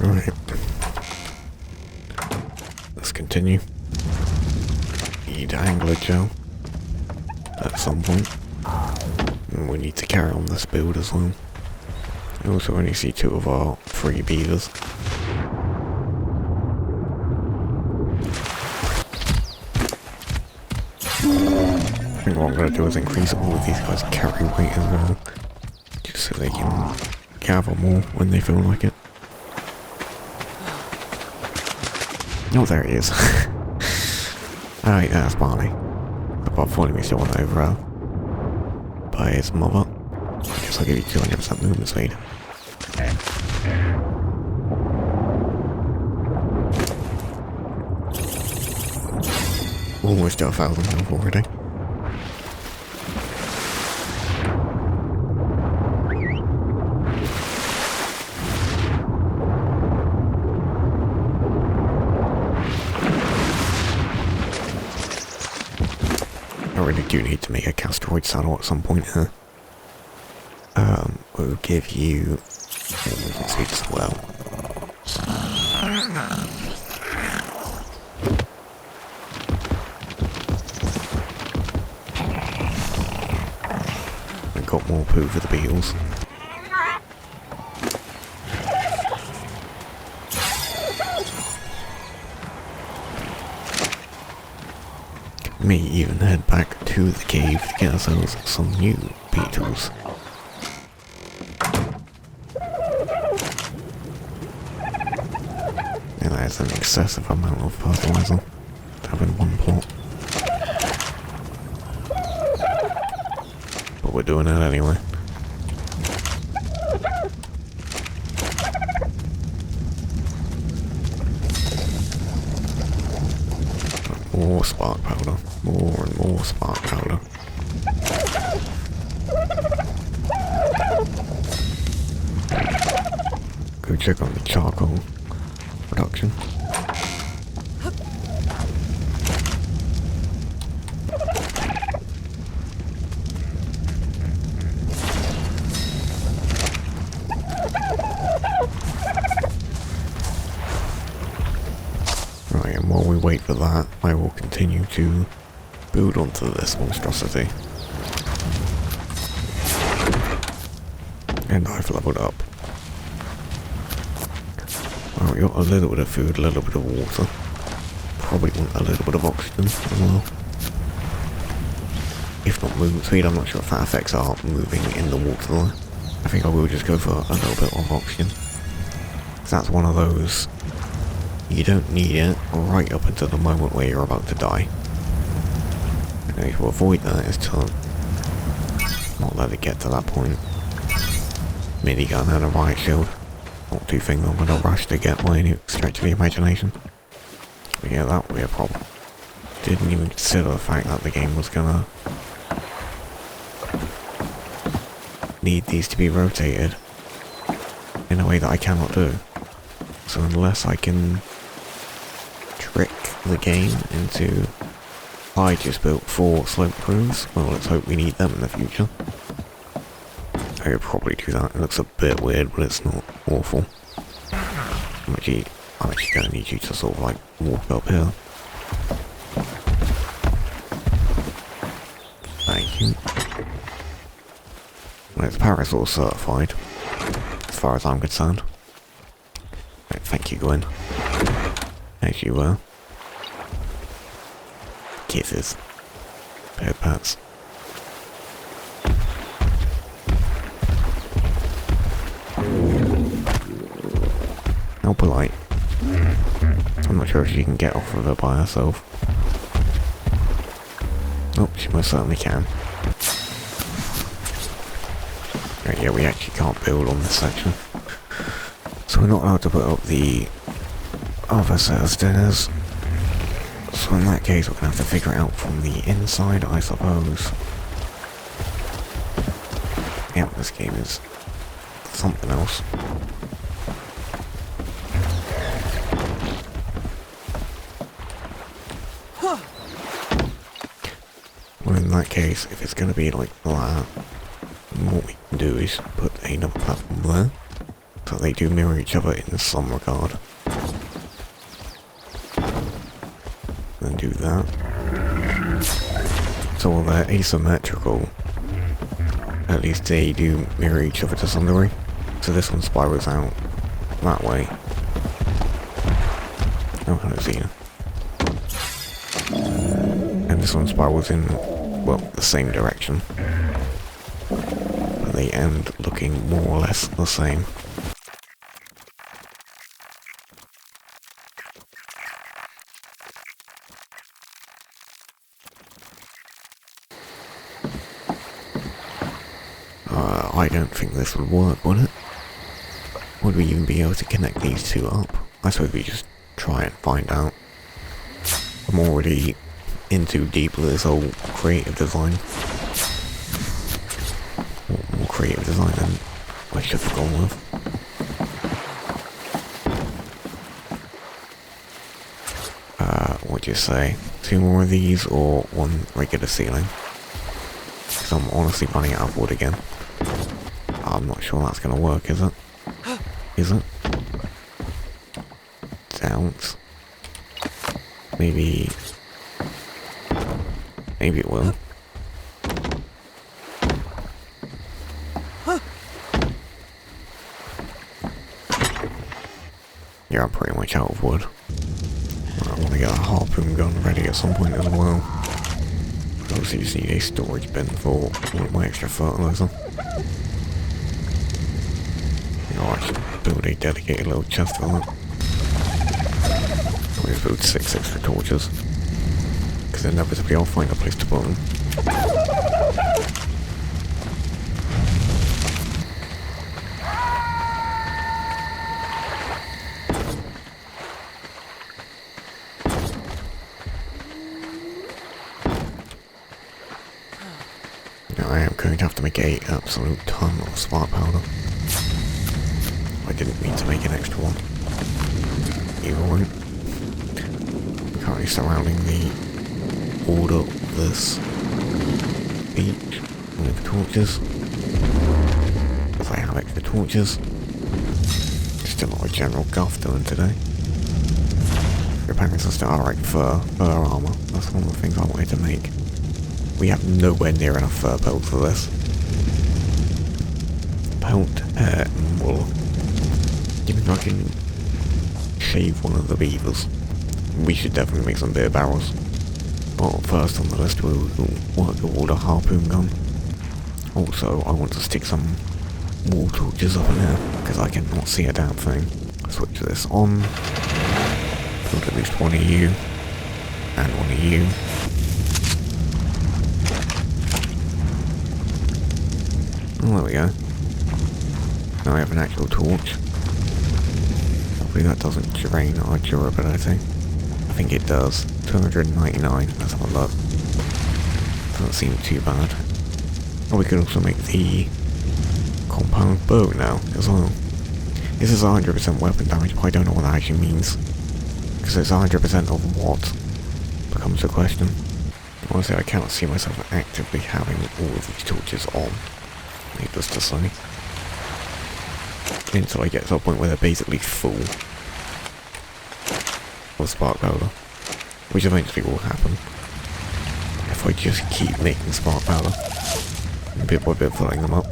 Alright. Let's continue. Need angler gel at some point. And we need to carry on this build as well. I also only see 2 of our 3 beavers. I think what I'm going to do is increase all of these guys' carry weight as well. Just so they can gather more when they feel like it. Oh, there he is. Alright, that's Barney. But falling me still went over by his mother. I guess I'll give you 200% movement speed. Almost got 1,000 health already. I really do need to make a Castroid saddle at some point here. We'll give you movement speed as well. I've got more poo for the beetles. May even head back to the cave to get ourselves some new beetles. And that is an excessive amount of fertilizer to have in one plot. But we're doing it anyway. More spark powder. More and more spark powder. Go check on the charcoal production. Right, and while we wait for that, I will continue to build onto this monstrosity. And I've leveled up. Well, we got a little bit of food, a little bit of water. Probably want a little bit of oxygen as well. If not movement speed, I'm not sure if that affects our moving in the water though. I think I will just go for a little bit of oxygen. That's one of those, you don't need it right up until the moment where you're about to die. And the way to avoid that is to not let it get to that point. Minigun and a riot shield. Not two things I'm gonna rush to get by any stretch of the imagination. But yeah, that would be a problem. Didn't even consider the fact that the game was gonna need these to be rotated in a way that I cannot do. So unless I can trick the game into I just built 4 slope crews, well let's hope we need them in the future. I could probably do that. It looks a bit weird, but it's not awful. I'm actually gonna need you to sort of like walk up here. Thank you. Well, it's Parasol certified, as far as I'm concerned. Right, thank you, Gwen. As you were. Kisses. Pet pats. How polite. I'm not sure if she can get off of it by herself. Oh, she most certainly can. Right, yeah, we actually can't build on this section. So we're not allowed to put up the other set of stairs. So in that case, we're going to have to figure it out from the inside, I suppose. Yeah, this game is something else. Well, in that case, if it's going to be like that, what we can do is put another platform there. So they do mirror each other in some regard. Then do that. So while they're asymmetrical, at least they do mirror each other to some degree. So this one spirals out that way. Oh, hello Xena. And this one spirals in, well, the same direction. But they end looking more or less the same. I don't think this would work, would it? Would we even be able to connect these two up? I suppose we just try and find out. I'm already in too deep with this whole creative design. More creative design than I should have gone with. What do you say? 2 more of these or 1 regular ceiling? Because I'm honestly running out of wood again. I'm not sure that's going to work, is it? Is it? Doubt. Maybe it will. Yeah, I'm pretty much out of wood. I want to get a harpoon gun ready at some point as well. I also just need a storage bin for all of my extra fertilizer. I should build a dedicated little chest for that. I'll just build 6 extra torches. Because inevitably I'll find a place to put them. Now I am going to have to make an absolute ton of spark powder. I didn't mean to make an extra one. Either way. I'm currently surrounding the border of this beach with torches. Because I have extra torches. Just a lot of general guff doing today. Repairing system, alright, fur armor. That's one of the things I wanted to make. We have nowhere near enough fur pelt for this. Pelt, hair, and wool. Even I can shave one of the beavers. We should definitely make some beer barrels. But first on the list we'll work toward a harpoon gun. Also, I want to stick some wall torches up in there, because I cannot see a damn thing. Switch this on. Build at least 1 of you. And 1 of you. Oh, there we go. Now I have an actual torch. Hopefully that doesn't drain our durability. I think it does. 299, let's have a look. Doesn't seem too bad. Oh, we could also make the compound bow now, as well. This is 100% weapon damage, but I don't know what that actually means. Because it's 100% of what becomes the question. Honestly, I cannot see myself actively having all of these torches on. Needless to say. Until I get to a point where they're basically full of spark powder. Which eventually will happen. If I just keep making spark powder. Bit by bit filling them up.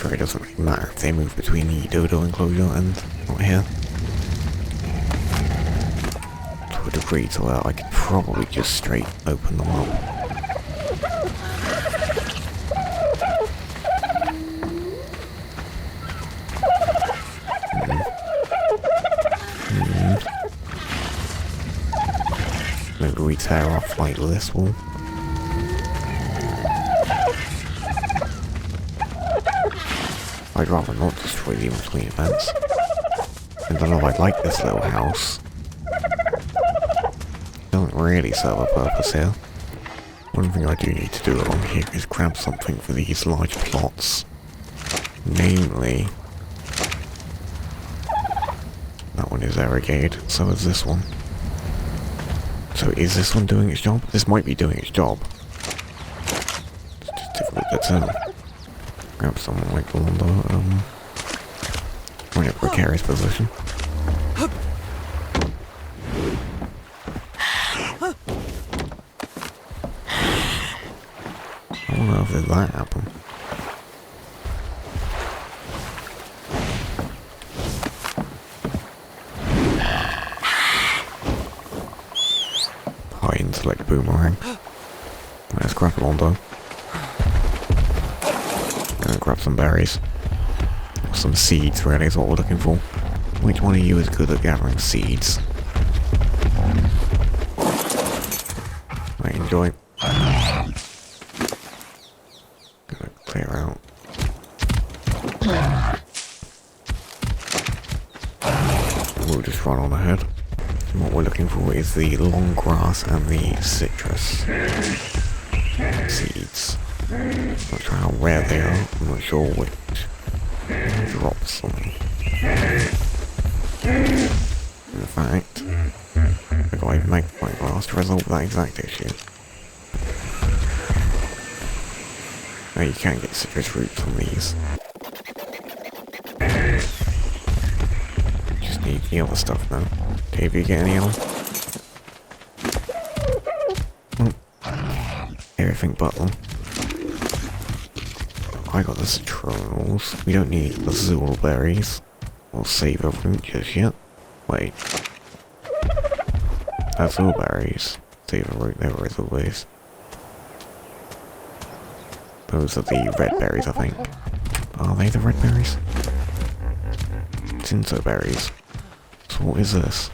It doesn't really matter if they move between the dodo enclosure and not here. To a degree to where I could probably just straight open them up. Maybe we tear off like this wall. I'd rather not destroy the in-between events. And I know I like this little house. It doesn't really serve a purpose here. One thing I do need to do along here is grab something for these large plots. Namely... that one is irrigated, so is this one. So is this one doing its job? This might be doing its job. It's just difficult to tell. Grab someone like the one that, we're in a precarious position. I don't know if did that happen. High intellect boomerang. Let's grab Londo. And grab some berries. Or some seeds, really, is what we're looking for. Which one of you is good at gathering seeds? I enjoy. Gonna clear out. We'll just run on ahead. And what we're looking for is the long grass and the citrus seeds. Not sure how rare they are, I'm not sure which drops them. In fact, I got a magnifying glass to resolve that exact issue. Now you can get citrus fruit from these. Just need the other stuff now. Dave, you get any other? Everything but them. I got the citronals. We don't need the zool berries or savor root just yet. Wait. That's all berries. Savor root, there is always. Those are the red berries, I think. Are they the red berries? Tinto berries. So what is this?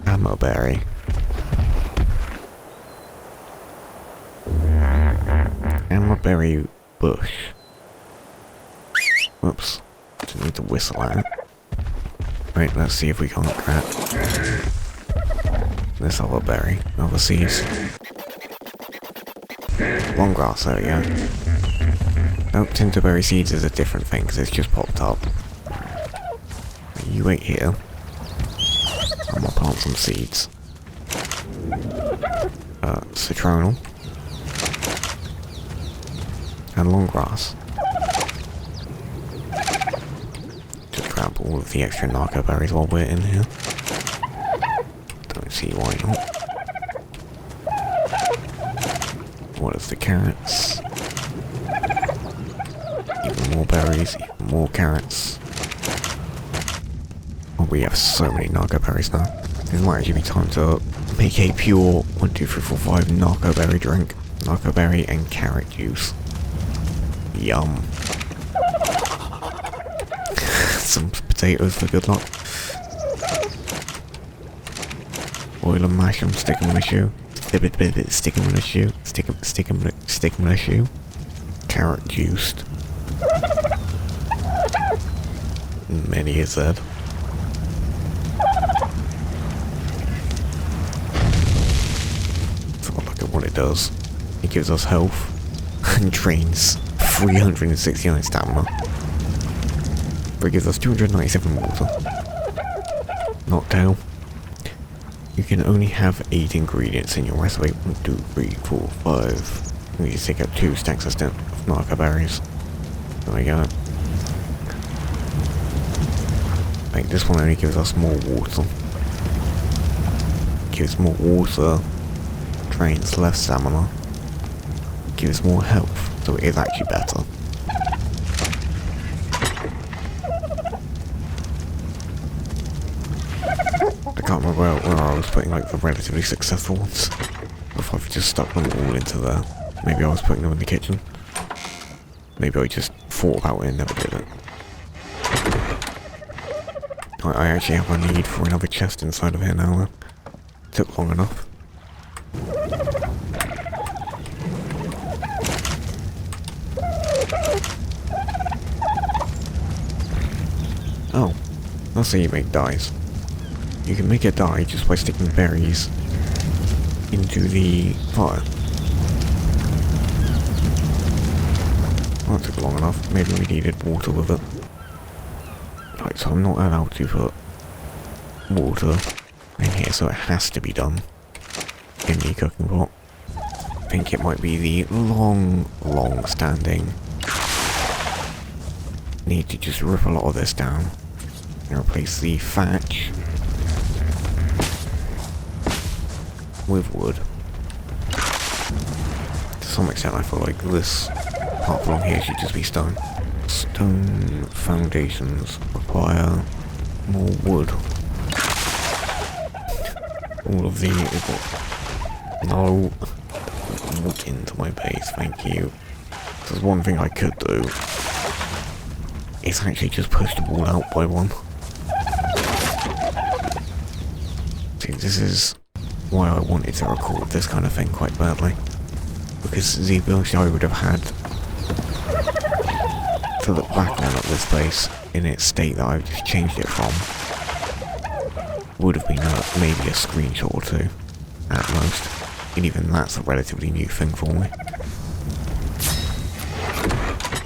Hammerberry. Hammerberry bush. Whoops. Didn't need to whistle at it. Right, let's see if we can't grab this other berry, other seeds. Long grass, there we go. Nope, tinterberry seeds is a different thing because it's just popped up. You wait here. I'm gonna plant some seeds. Citronal. And long grass. Just grab all of the extra narco berries while we're in here. Don't see why not. What is the carrots? Even more berries, even more carrots. Oh, we have so many narco berries now. This might actually be time to make a pure 1, 2, 3, 4, 5 narco berry drink. Narco berry and carrot juice. Yum. Some potatoes for good luck. Boil and mash them, stick them in a shoe. Stick them in a shoe. Stick them in a shoe. Carrot juiced. Many is said. So look at what it does. It gives us health and drains 369 stamina. But it gives us 297 water. Knocktail. You can only have 8 ingredients in your recipe. 1, 2, 3, 4, 5. We need to take out 2 stacks of narco berries. There we go. Like this one only gives us more water. Gives more water. Drains less stamina. Gives more health. So it is actually better. I can't remember where I was putting like the relatively successful ones. Or if I've just stuck them all into there. Maybe I was putting them in the kitchen. Maybe I just thought about it and never did it. I actually have a need for another chest inside of here now. It took long enough. Oh, that's how you make dyes. You can make a dye just by sticking berries into the fire. That took long enough. Maybe we needed water with it. Right, so I'm not allowed to put water in here, so it has to be done in the cooking pot. I think it might be the long standing need to just rip a lot of this down and replace the thatch with wood. To some extent I feel like this part along here should just be stone. Stone foundations require more wood. All of the... No. Walk into my base, thank you. There's one thing I could do. It's actually just push the wall out by one. See, this is why I wanted to record this kind of thing quite badly. Because the ability I would have had to look back on at this base in its state that I've just changed it from would have been maybe a screenshot or two at most. And even that's a relatively new thing for me.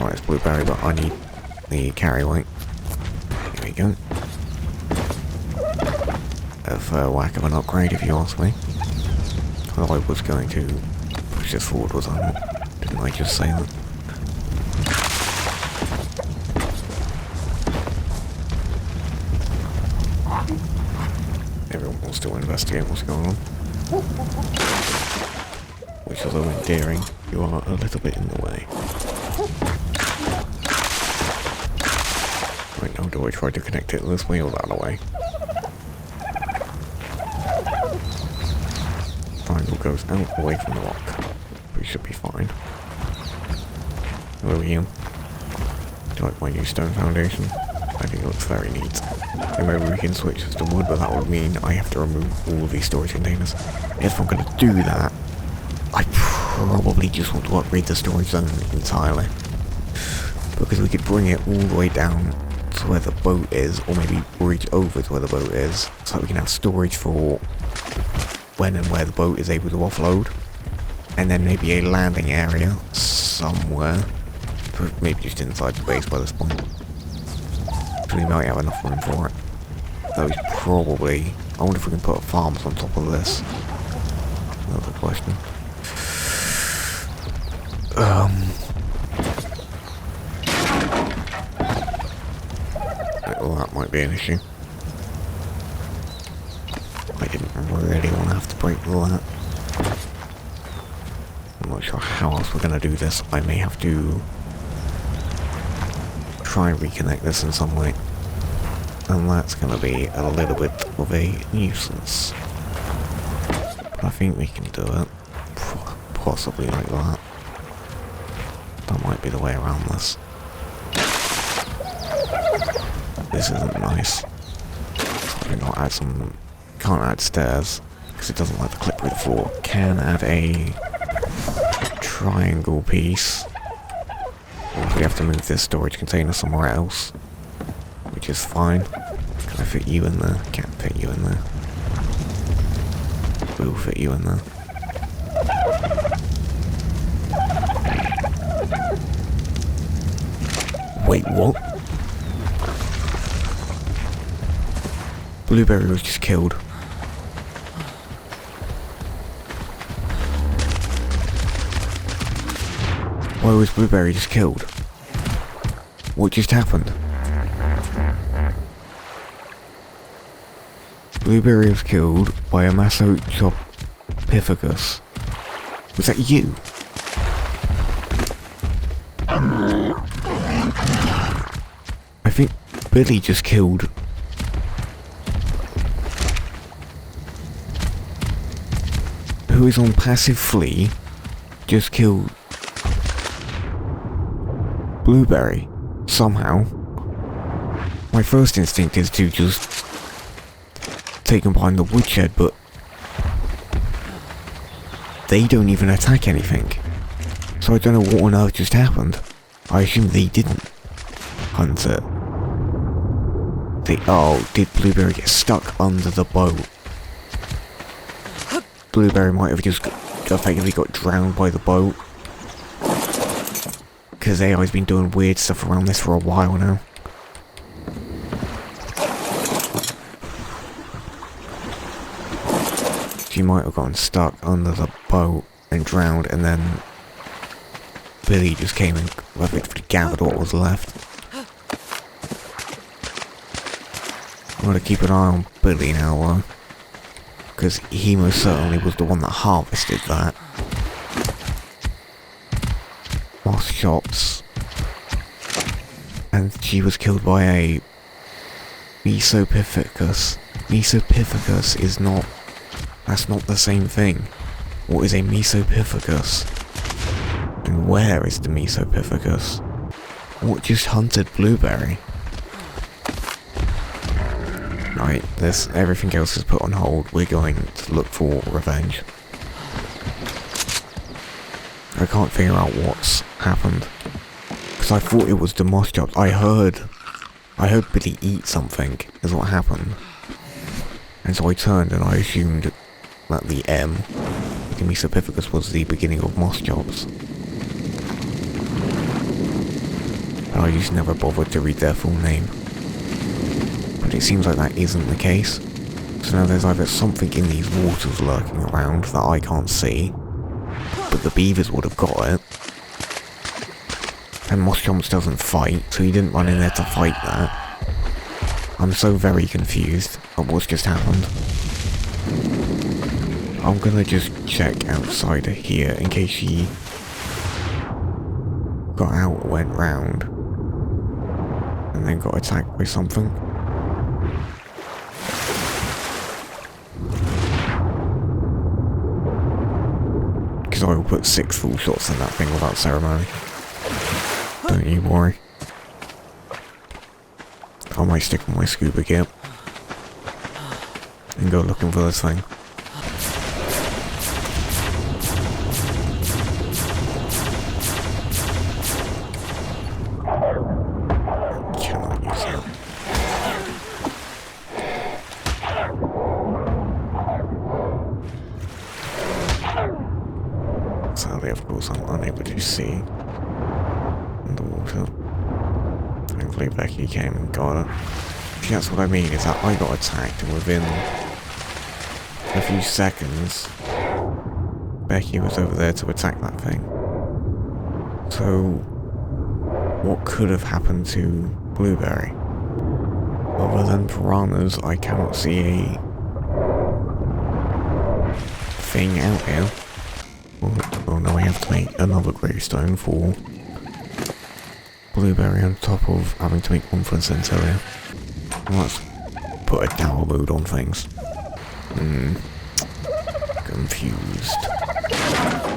Right, it's blueberry, but I need the carry weight. Here we go. A whack of an upgrade, if you ask me. Well, I was going to push this forward, was I not? Didn't I just say that? Everyone wants to investigate what's going on. Which, although endearing, you are a little bit in the way. Right now, do I try to connect it this way or that way? Triangle goes out away from the rock. We should be fine. Hello, Ian. Do you like my new stone foundation? I think it looks very neat. And maybe we can switch this to wood, but that would mean I have to remove all these storage containers. If I'm going to do that, I probably just want to upgrade the storage zone entirely. Because we could bring it all the way down to where the boat is, or maybe bridge over to where the boat is, so that we can have storage for when and where the boat is able to offload. And then maybe a landing area somewhere, maybe just inside the base by this point. So we might have enough room for it. That was probably... I wonder if we can put farms on top of this. Another question. Well, that might be an issue. I didn't really want to have to break all that. I'm not sure how else we're going to do this. I may have to try and reconnect this in some way. And that's going to be a little bit of a nuisance. But I think we can do it. Possibly like that. That might be the way around this. This isn't nice. Probably not add some... Can't add stairs, because it doesn't like to clip through the floor. Can add a triangle piece. Or if we have to move this storage container somewhere else, which is fine. Can I fit you in there? Can't fit you in there. We'll fit you in there. Wait, what? Blueberry was just killed. Why was Blueberry just killed? What just happened? Blueberry was killed by a Massochopithecus. Was that you? I think Billy just killed... Who is on passive flee, just killed... Blueberry, somehow. My first instinct is to just take him behind the woodshed, but they don't even attack anything. So I don't know what on earth just happened. I assume they didn't hunt it. Oh, did Blueberry get stuck under the boat? Blueberry might have just effectively got drowned by the boat. Because AI's been doing weird stuff around this for a while now. She might have gotten stuck under the boat and drowned, and then Billy just came and effectively gathered what was left. I'm gonna keep an eye on Billy now, though. Because he most certainly was the one that harvested that. Moss shots. And she was killed by a Mesopithecus. Mesopithecus is not... That's not the same thing. What is a Mesopithecus? And where is the Mesopithecus? What just hunted Blueberry? Right, everything else is put on hold. We're going to look for revenge. I can't figure out what's happened. Because I thought it was the moss chops. I heard Billy eat something, is what happened. And so I turned and I assumed that the M, the Mesopithecus, was the beginning of moss chops. But I just never bothered to read their full name. But it seems like that isn't the case. So now there's either something in these waters lurking around that I can't see, but the beavers would have got it. And Moss Chomps doesn't fight, so he didn't run in there to fight that. I'm so very confused at what's just happened. I'm gonna just check outside of here in case she got out, went round, and then got attacked by something. Because I will put 6 full shots in that thing without ceremony. Don't you worry. I might stick with my scuba gear and go looking for this thing. Cannot use that. Sadly, of course, I'm unable to see underwater. Thankfully Becky came and got it. See, that's what I mean, is that I got attacked and within a few seconds Becky was over there to attack that thing. So what could have happened to Blueberry? Other than piranhas, I cannot see a thing out here. Oh no, I have to make another gravestone for Blueberry on top of having to make one for the Centurion. Let's put a dour mood on things. Confused.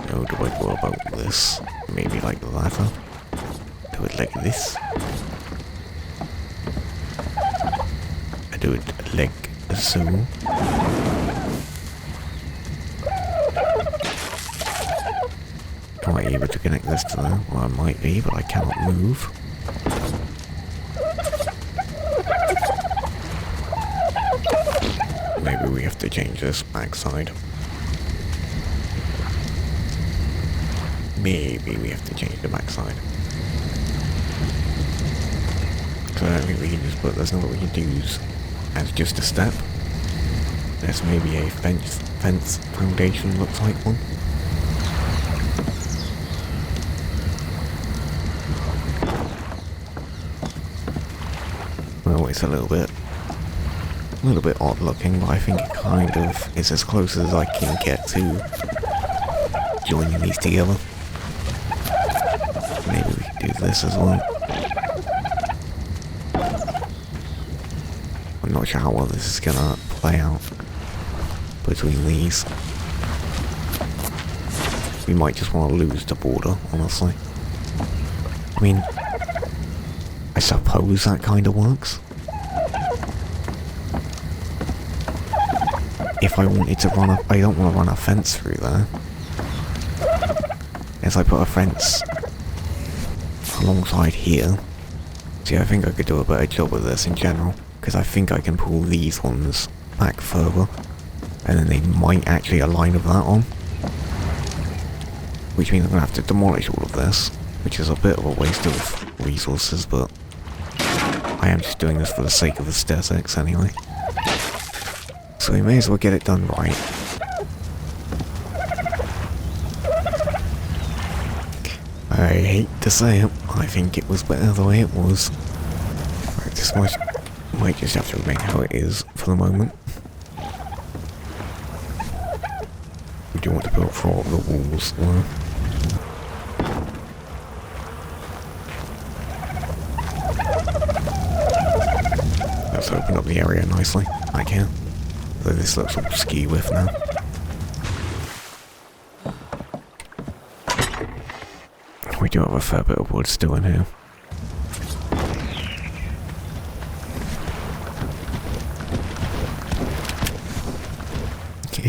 How do I go about this? Maybe like the latter. Do it like this. I do it like so. Am I able to connect this to them? Well, I might be, but I cannot move. Maybe we have to change this backside. Maybe we have to change the backside. So I don't think we can just put, there's nothing we can use as just a step. There's maybe a fence foundation looks like one. Well, it's a little bit odd looking, but I think it kind of is as close as I can get to joining these together. Maybe we can do this as well. I'm not sure how well this is gonna play out between these. We might just want to lose the border, honestly. I mean, I suppose that kind of works. If I wanted to run I don't want to run a fence through there. As I put a fence alongside here. See, I think I could do a better job with this in general, because I think I can pull these ones back further. And then they might actually align with that on. Which means I'm going to have to demolish all of this, which is a bit of a waste of resources, but I am just doing this for the sake of aesthetics anyway. So we may as well get it done right. I hate to say it, I think it was better the way it was. Right, this might just have to remain how it is for the moment. We do want to build for the walls though. Let's open up the area nicely. I can. Though this looks all ski with now. We do have a fair bit of wood still in here.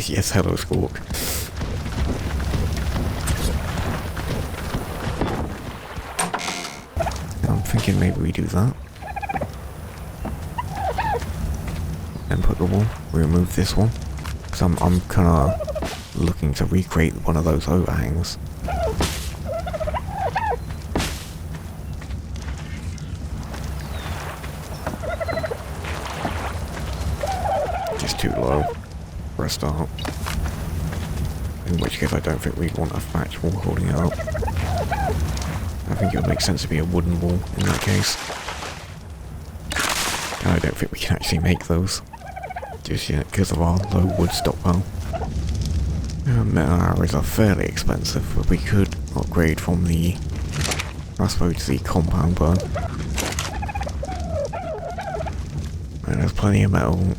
Yes, hello Squawk. I'm thinking maybe we do that. And put the wall, remove this one. Because I'm kind of looking to recreate one of those overhangs. Just too low for a start. In which case I don't think we'd want a thatch wall holding it up. I think it would make sense to be a wooden wall in that case. And I don't think we can actually make those just yet because of our low wood stockpile. Metal arrows are fairly expensive, but we could upgrade from the, I suppose, the compound bow. And there's plenty of metal.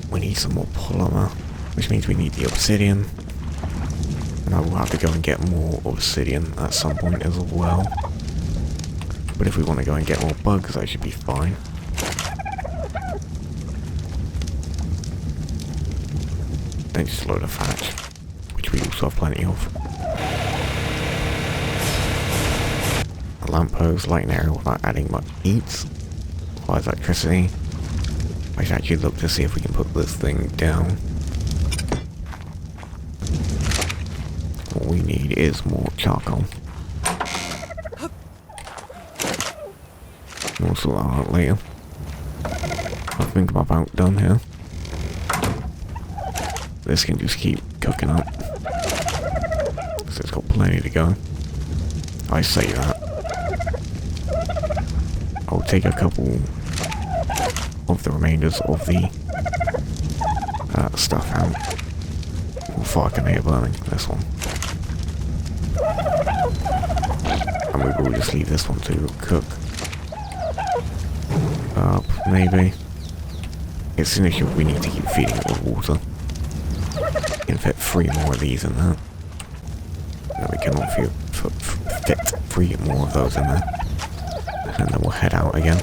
We need some more polymer, which means we need the obsidian. And I will have to go and get more obsidian at some point as well. But if we want to go and get more bugs, that should be fine. Then just load of thatch, which we also have plenty of. A lamppost, lighting area without adding much heat. Requires electricity. I should actually look to see if we can put this thing down. What we need is more charcoal. We'll sort that out later. I think I'm about done here. This can just keep cooking up. So it's got plenty to go. I say that. I'll take a couple of the remainders of the stuff out before I can hear burning this one. And we will just leave this one to cook up, maybe. It's an issue we need to keep feeding it with water. We can fit 3 more of these in there. No, we cannot fit 3 more of those in there. And then we'll head out again.